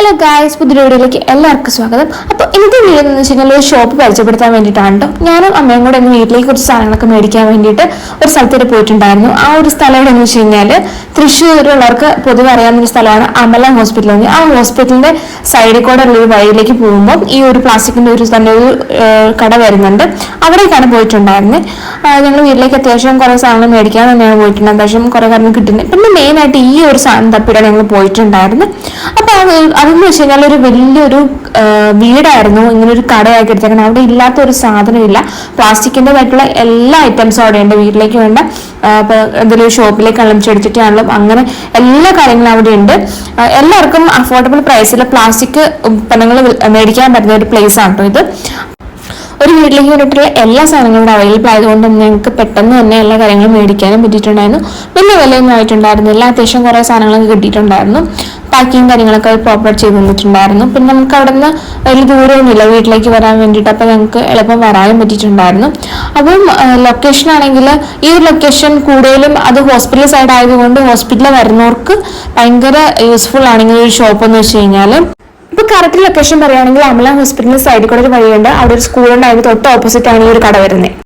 Hello guys, പുതിയ വീഡിയോയിലേക്ക് എല്ലാവർക്കും സ്വാഗതം. അപ്പോൾ ഇന്നത്തെ വീഡിയോ എന്ന് വെച്ചാൽ ഒരു ഷോപ്പ് പരിചയപ്പെടുത്താൻ വേണ്ടിയിട്ടാണ് കേട്ടോ. ഞാനും അമ്മയും കൂടെ ഇന്ന് വീട്ടിലേക്ക് കുറച്ച് സാധനങ്ങളൊക്കെ മേടിക്കാൻ വേണ്ടിയിട്ട് ഒരു സ്ഥലത്തേക്ക് പോയിട്ടുണ്ടായിരുന്നു. ആ ഒരു സ്ഥലം എവിടെയെന്ന് വെച്ച് കഴിഞ്ഞാൽ തൃശ്ശൂരുള്ളവർക്ക് പൊതുവെ അറിയാവുന്ന ഒരു സ്ഥലമാണ് അമല ഹോസ്പിറ്റൽ. ആ ഹോസ്പിറ്റലിന്റെ സൈഡിൽ കൂടെ ഉള്ള ഒരു വഴിയിലേക്ക് പോകുമ്പോൾ ഈ ഒരു പ്ലാസ്റ്റിക്കിന്റെ ഒരു തന്നെ ഒരു കട വരുന്നുണ്ട്. അവിടേക്കാണ് പോയിട്ടുണ്ടായിരുന്നത്. ഞങ്ങൾ വീട്ടിലേക്ക് അത്യാവശ്യം കുറേ സാധനങ്ങൾ മേടിക്കാൻ തന്നെയാണ് പോയിട്ടുണ്ട്. അത്യാവശ്യം കുറേ കാര്യങ്ങൾ കിട്ടുന്നത്. പിന്നെ മെയിനായിട്ട് ഈ ഒരു സാധനം തപ്പിടാൻ ഞങ്ങൾ പോയിട്ടുണ്ടായിരുന്നു. അപ്പോൾ അതെന്ന് വെച്ച് കഴിഞ്ഞാൽ ഒരു വലിയൊരു വീടായിരുന്നു, ഇങ്ങനെ ഒരു കടയാക്കി എടുത്തേക്കണം. അവിടെ ഇല്ലാത്ത ഒരു സാധനമില്ല. പ്ലാസ്റ്റിക്കിൻ്റെതായിട്ടുള്ള എല്ലാ ഐറ്റംസും അവിടെ ഉണ്ട്. വീട്ടിലേക്ക് വേണ്ട ഇപ്പോൾ എന്തെങ്കിലും ഒരു ഷോപ്പിലേക്ക് അളമിച്ചെടുത്തിട്ടാണല്ലോ, അങ്ങനെ എല്ലാ കാര്യങ്ങളും അവിടെ ഉണ്ട്. എല്ലാവർക്കും അഫോർഡബിൾ പ്രൈസിൽ പ്ലാസ്റ്റിക് ഉൽപ്പന്നങ്ങൾ മേടിക്കാൻ പറ്റുന്ന ഒരു പ്ലേസ് ആണ് കേട്ടോ ഇത്. ഒരു വീട്ടിലേക്ക് വേണ്ടിയിട്ടുള്ള എല്ലാ സാധനങ്ങളും അവൈലബിൾ ആയതുകൊണ്ട് ഞങ്ങൾക്ക് പെട്ടെന്ന് തന്നെ എല്ലാ കാര്യങ്ങളും മേടിക്കാനും പറ്റിയിട്ടുണ്ടായിരുന്നു. വലിയ വിലയൊന്നും ആയിട്ടുണ്ടായിരുന്നില്ല. അത്യാവശ്യം കുറേ സാധനങ്ങളൊക്കെ കിട്ടിയിട്ടുണ്ടായിരുന്നു. പാക്കിങ് കാര്യങ്ങളൊക്കെ പ്രോപ്പർ ചെയ്ത് തന്നിട്ടുണ്ടായിരുന്നു. പിന്നെ നമുക്ക് അവിടെ നിന്ന് വലിയ ദൂരമൊന്നുമില്ല വീട്ടിലേക്ക് വരാൻ വേണ്ടിയിട്ട്. അപ്പോൾ ഞങ്ങൾക്ക് എളുപ്പം വരാനും പറ്റിയിട്ടുണ്ടായിരുന്നു. അപ്പം ലൊക്കേഷൻ ആണെങ്കിൽ ഈ ഒരു ലൊക്കേഷൻ കൂടുതലും അത് ഹോസ്പിറ്റൽ സൈഡ് ആയതുകൊണ്ട് ഹോസ്പിറ്റലിൽ വരുന്നവർക്ക് ഭയങ്കര യൂസ്ഫുൾ ആണെങ്കിൽ ഒരു ഷോപ്പ് എന്ന് വെച്ച് കഴിഞ്ഞാൽ, ഇപ്പൊ കറക്റ്റ് ലൊക്കേഷൻ പറയുകയാണെങ്കിൽ അമല ഹോസ്പിറ്റലിന്റെ സൈഡിൽ കൂടെ ഒരു വഴിയുണ്ട്. അവിടെ ഒരു സ്കൂളുണ്ട്. അതിന് തൊട്ട് ഓപ്പോസിറ്റ് ആണ് ഈ ഒരു കട വരുന്നത്.